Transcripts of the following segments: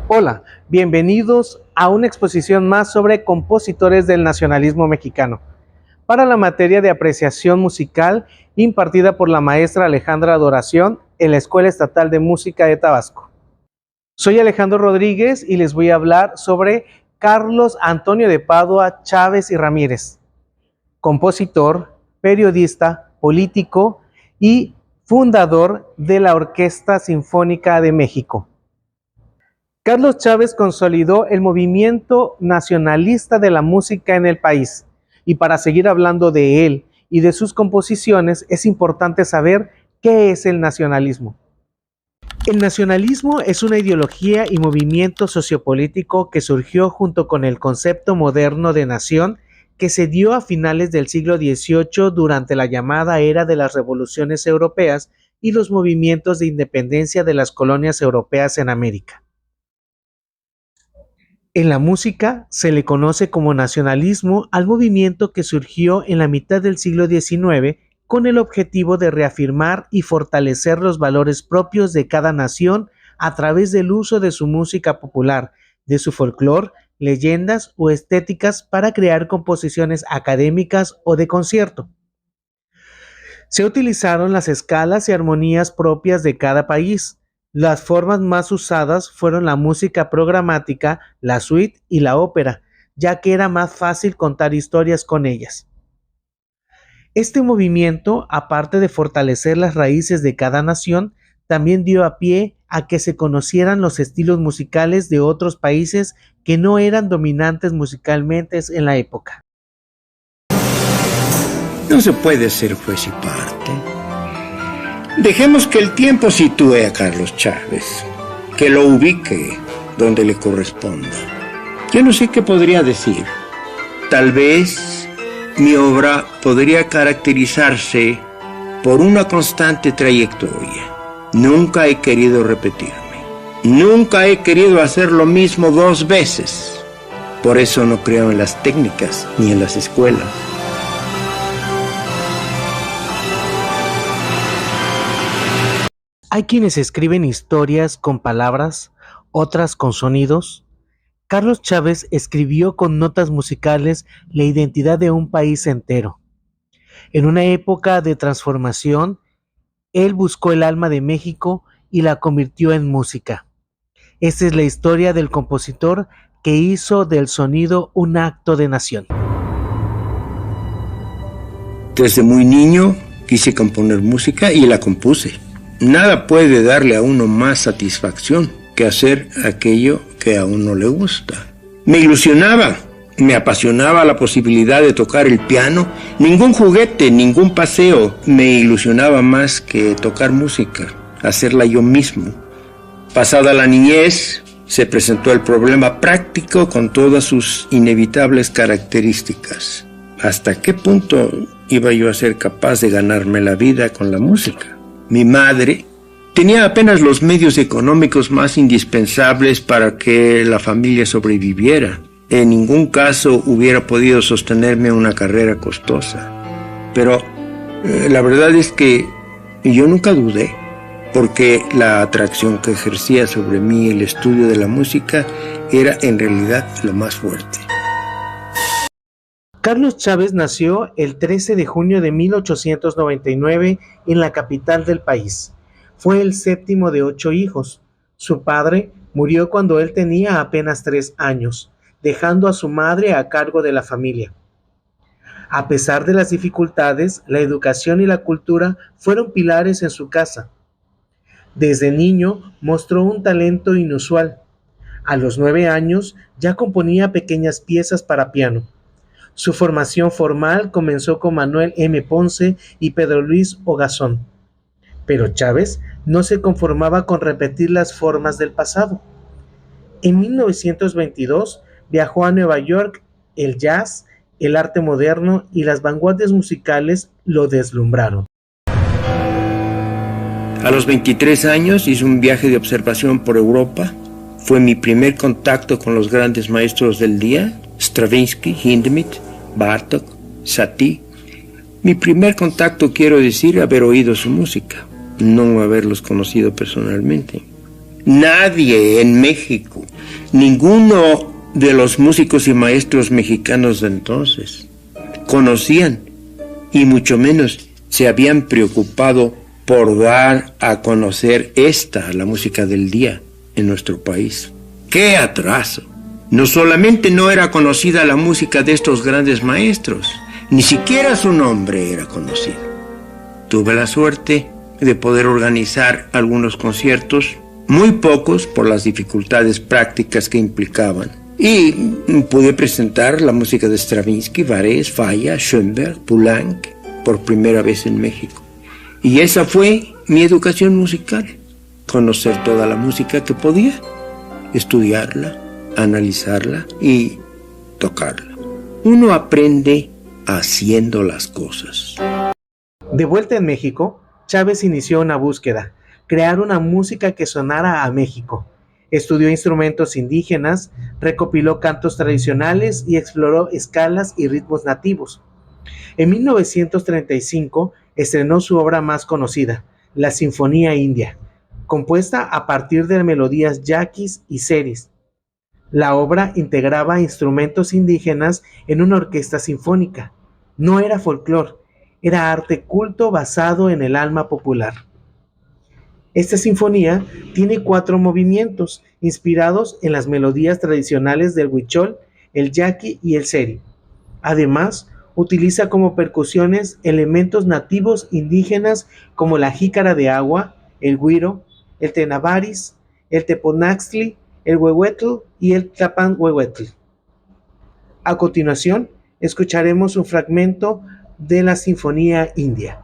Hola, bienvenidos a una exposición más sobre compositores del nacionalismo mexicano, para la materia de apreciación musical impartida por la maestra Alejandra Adoración en la Escuela Estatal de Música de Tabasco. Soy Alejandro Rodríguez y les voy a hablar sobre Carlos Antonio de Padua Chávez y Ramírez, compositor, periodista, político y fundador de la Orquesta Sinfónica de México. Carlos Chávez consolidó el movimiento nacionalista de la música en el país, y para seguir hablando de él y de sus composiciones es importante saber qué es el nacionalismo. El nacionalismo es una ideología y movimiento sociopolítico que surgió junto con el concepto moderno de nación que se dio a finales del siglo XVIII durante la llamada era de las revoluciones europeas y los movimientos de independencia de las colonias europeas en América. En la música se le conoce como nacionalismo al movimiento que surgió en la mitad del siglo XIX con el objetivo de reafirmar y fortalecer los valores propios de cada nación a través del uso de su música popular, de su folclore, leyendas o estéticas para crear composiciones académicas o de concierto. Se utilizaron las escalas y armonías propias de cada país. Las formas más usadas fueron la música programática, la suite y la ópera, ya que era más fácil contar historias con ellas. Este movimiento, aparte de fortalecer las raíces de cada nación, también dio a pie a que se conocieran los estilos musicales de otros países que no eran dominantes musicalmente en la época. No se puede ser juez y parte. Dejemos que el tiempo sitúe a Carlos Chávez, que lo ubique donde le corresponda. Yo no sé qué podría decir. Tal vez mi obra podría caracterizarse por una constante trayectoria. Nunca he querido repetirme. Nunca he querido hacer lo mismo dos veces. Por eso no creo en las técnicas ni en las escuelas. Hay quienes escriben historias con palabras, otras con sonidos. Carlos Chávez escribió con notas musicales la identidad de un país entero. En una época de transformación, él buscó el alma de México y la convirtió en música. Esta es la historia del compositor que hizo del sonido un acto de nación. Desde muy niño quise componer música y la compuse. Nada puede darle a uno más satisfacción que hacer aquello que a uno le gusta. Me ilusionaba, me apasionaba la posibilidad de tocar el piano. Ningún juguete, ningún paseo me ilusionaba más que tocar música, hacerla yo mismo. Pasada la niñez, se presentó el problema práctico con todas sus inevitables características. ¿Hasta qué punto iba yo a ser capaz de ganarme la vida con la música? Mi madre tenía apenas los medios económicos más indispensables para que la familia sobreviviera. En ningún caso hubiera podido sostenerme una carrera costosa. Pero la verdad es que yo nunca dudé, porque la atracción que ejercía sobre mí el estudio de la música era en realidad lo más fuerte. Carlos Chávez nació el 13 de junio de 1899 en la capital del país. Fue el séptimo de 8 hijos. Su padre murió cuando él tenía apenas 3 años, dejando a su madre a cargo de la familia. A pesar de las dificultades, la educación y la cultura fueron pilares en su casa. Desde niño mostró un talento inusual. A los 9 años ya componía pequeñas piezas para piano. Su formación formal comenzó con Manuel M. Ponce y Pedro Luis Ogazón. Pero Chávez no se conformaba con repetir las formas del pasado. En 1922 viajó a Nueva York. El jazz, el arte moderno y las vanguardias musicales lo deslumbraron. A los 23 años hice un viaje de observación por Europa. Fue mi primer contacto con los grandes maestros del día, Stravinsky, Hindemith, Bartók, Satie. Mi primer contacto, quiero decir, haber oído su música, no haberlos conocido personalmente. Nadie en México, ninguno de los músicos y maestros mexicanos de entonces conocían y mucho menos se habían preocupado por dar a conocer la música del día en nuestro país. ¡Qué atraso! No solamente no era conocida la música de estos grandes maestros, ni siquiera su nombre era conocido. Tuve la suerte de poder organizar algunos conciertos, muy pocos por las dificultades prácticas que implicaban, y pude presentar la música de Stravinsky, Varese, Falla, Schoenberg, Poulenc por primera vez en México. Y esa fue mi educación musical, conocer toda la música que podía, estudiarla, analizarla y tocarla. Uno aprende haciendo las cosas. De vuelta en México, Chávez inició una búsqueda, crear una música que sonara a México. Estudió instrumentos indígenas, recopiló cantos tradicionales y exploró escalas y ritmos nativos. En 1935 estrenó su obra más conocida, la Sinfonía India, compuesta a partir de melodías yaquis y seris. La obra integraba instrumentos indígenas en una orquesta sinfónica. No era folclore, era arte culto basado en el alma popular. Esta sinfonía tiene 4 movimientos, inspirados en las melodías tradicionales del huichol, el yaqui y el seri. Además, utiliza como percusiones elementos nativos indígenas como la jícara de agua, el güiro, el tenabaris, el teponaxtli, el huehuetl y el tlapanhuehuetl. A continuación, escucharemos un fragmento de la Sinfonía India.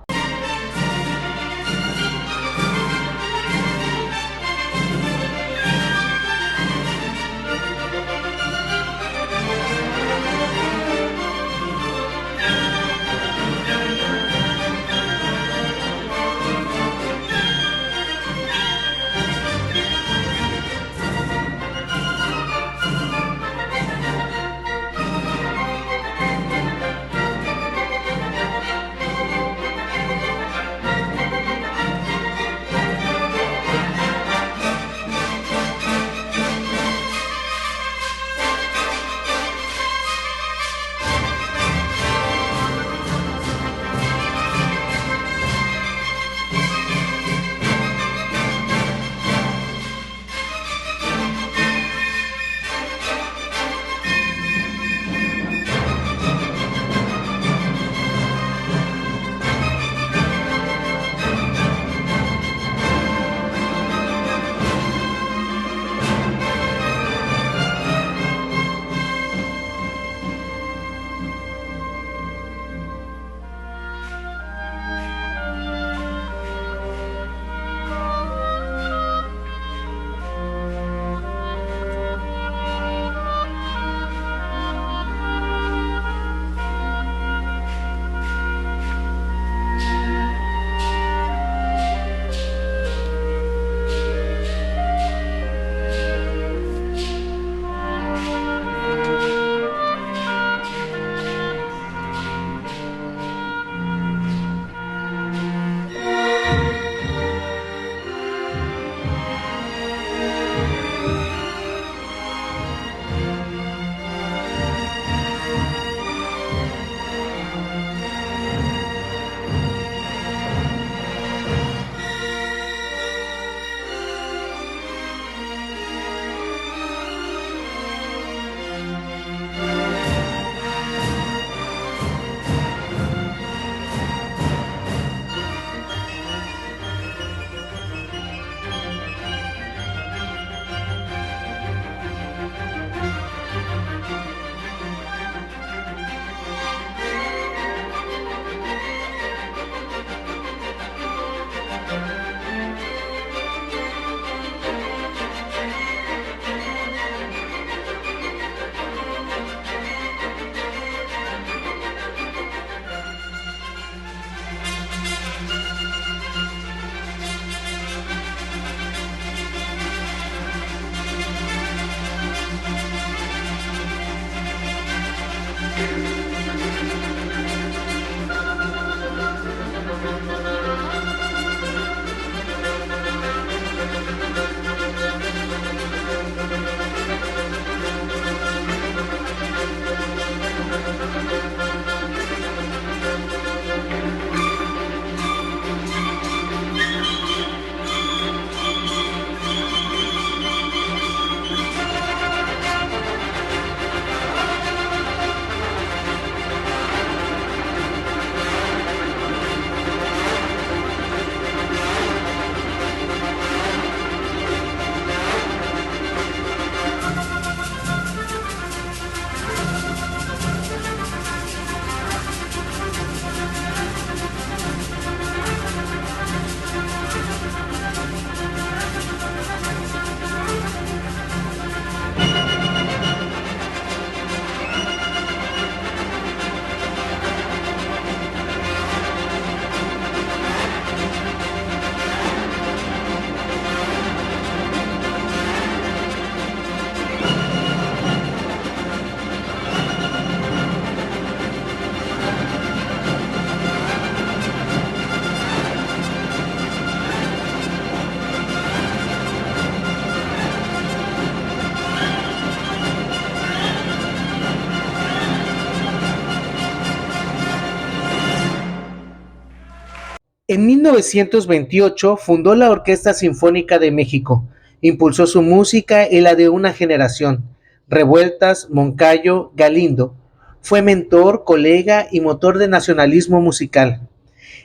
En 1928 fundó la Orquesta Sinfónica de México. Impulsó su música y la de una generación. Revueltas, Moncayo, Galindo. Fue mentor, colega y motor de nacionalismo musical.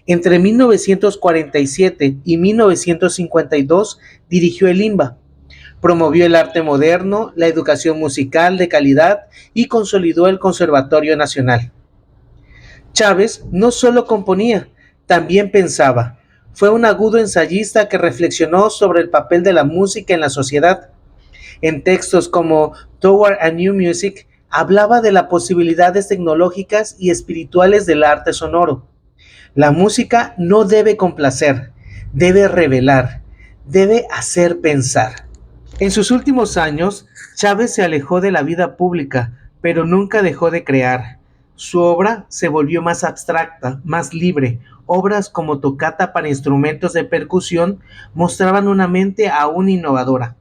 Entre 1947 y 1952 dirigió el INBA. Promovió el arte moderno, la educación musical de calidad y consolidó el Conservatorio Nacional. Chávez no solo componía, también pensaba. Fue un agudo ensayista que reflexionó sobre el papel de la música en la sociedad. En textos como Toward a New Music, hablaba de las posibilidades tecnológicas y espirituales del arte sonoro. La música no debe complacer, debe revelar, debe hacer pensar. En sus últimos años, Chávez se alejó de la vida pública, pero nunca dejó de crear. Su obra se volvió más abstracta, más libre. Obras como Tocata para instrumentos de percusión mostraban una mente aún innovadora.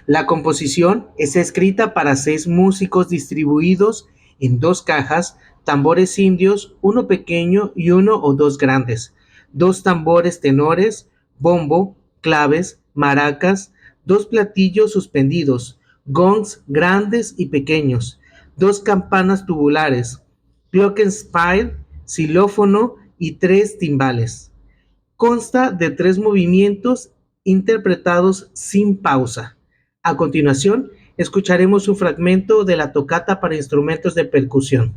La composición es escrita para 6 músicos distribuidos en 2 cajas, tambores indios, uno pequeño y uno o 2 grandes, 2 tambores tenores, bombo, claves, maracas, 2 platillos suspendidos, gongs grandes y pequeños, 2 campanas tubulares, glockenspiel, xilófono y 3 timbales. Consta de 3 movimientos interpretados sin pausa. A continuación, escucharemos un fragmento de la tocata para instrumentos de percusión.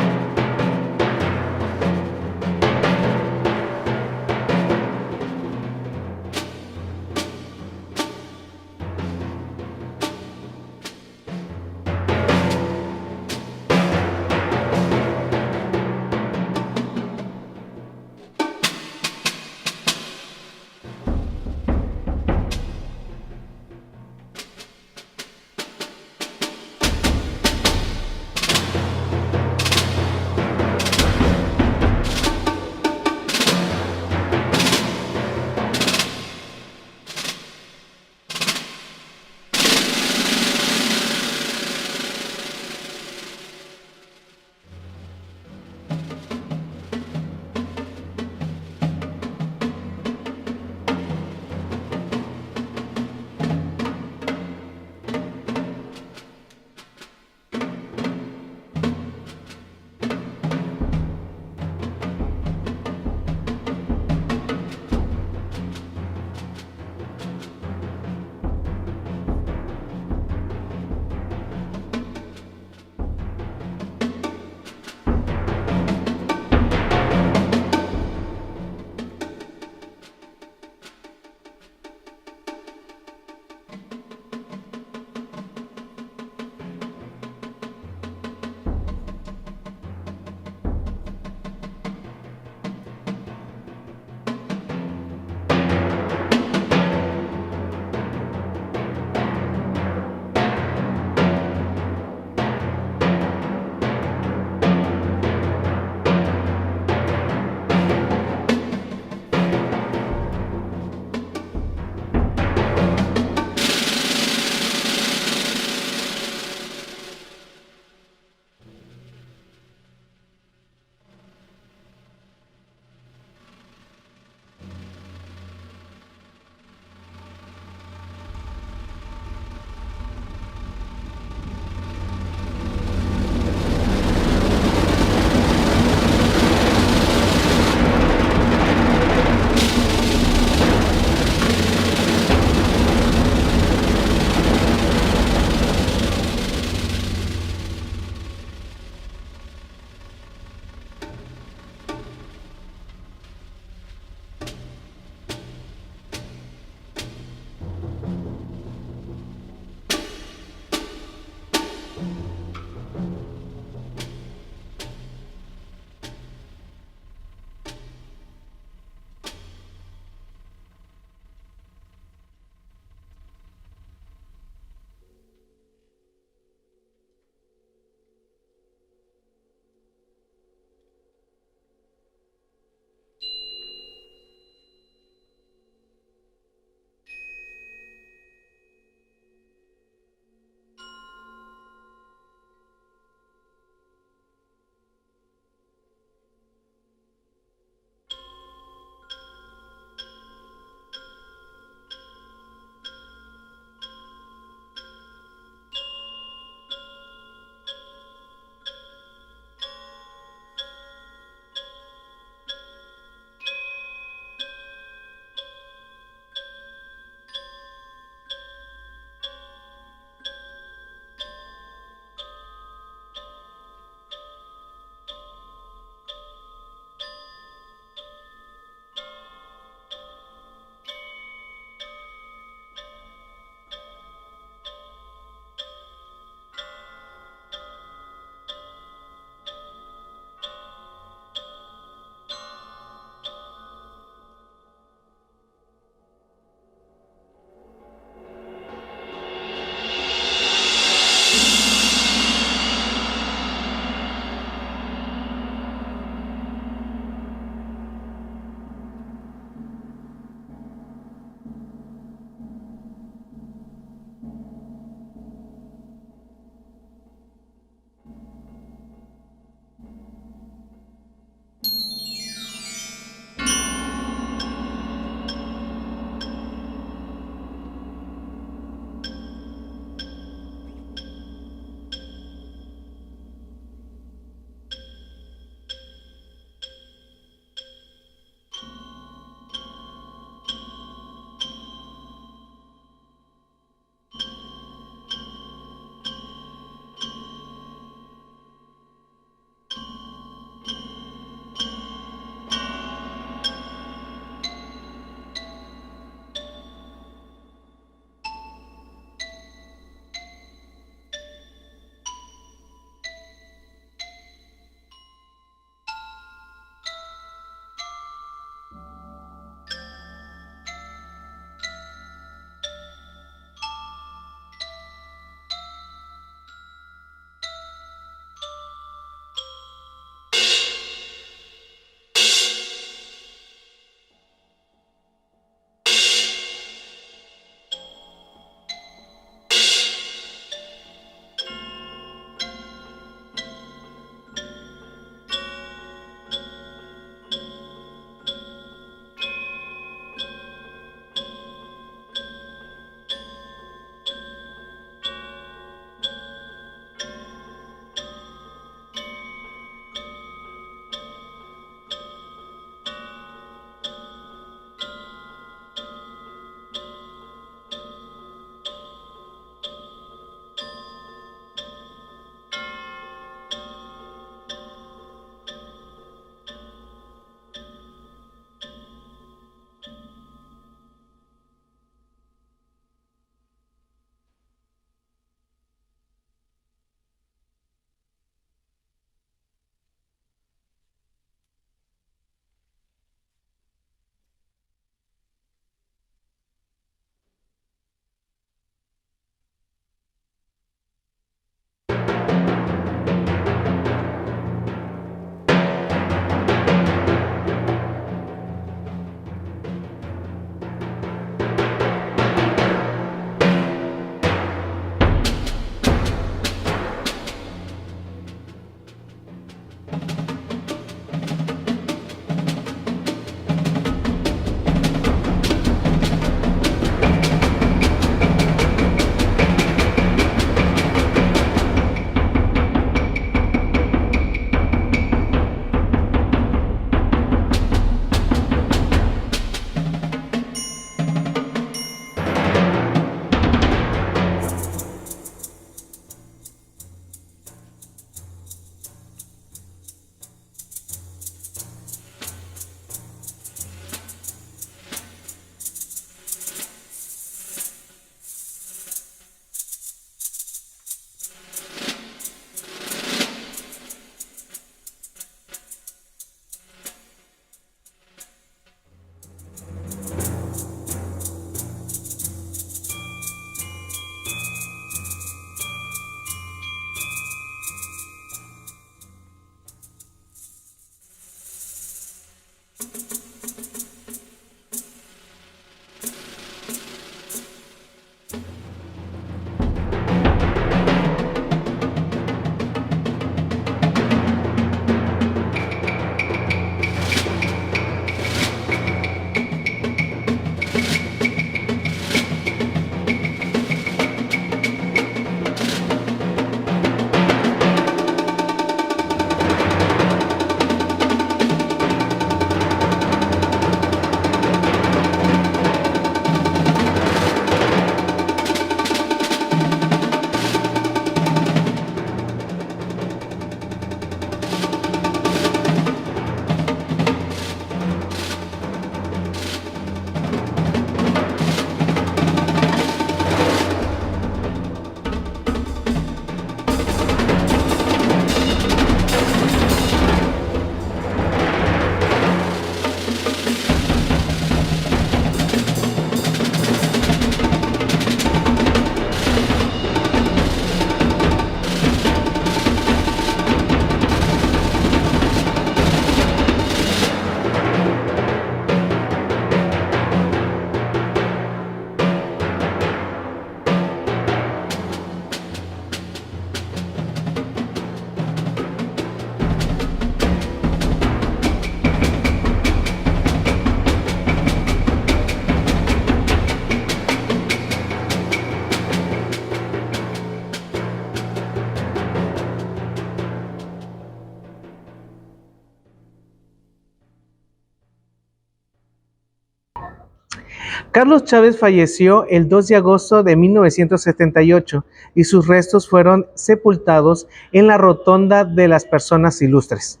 Carlos Chávez falleció el 2 de agosto de 1978 y sus restos fueron sepultados en la Rotonda de las Personas Ilustres.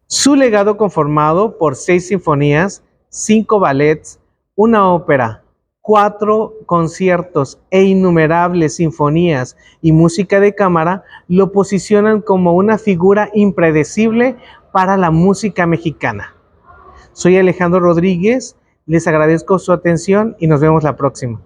Su legado, conformado por 6 sinfonías, 5 ballets, una ópera, 4 conciertos e innumerables sinfonías y música de cámara, lo posicionan como una figura impredecible para la música mexicana. Soy Alejandro Rodríguez, les agradezco su atención y nos vemos la próxima.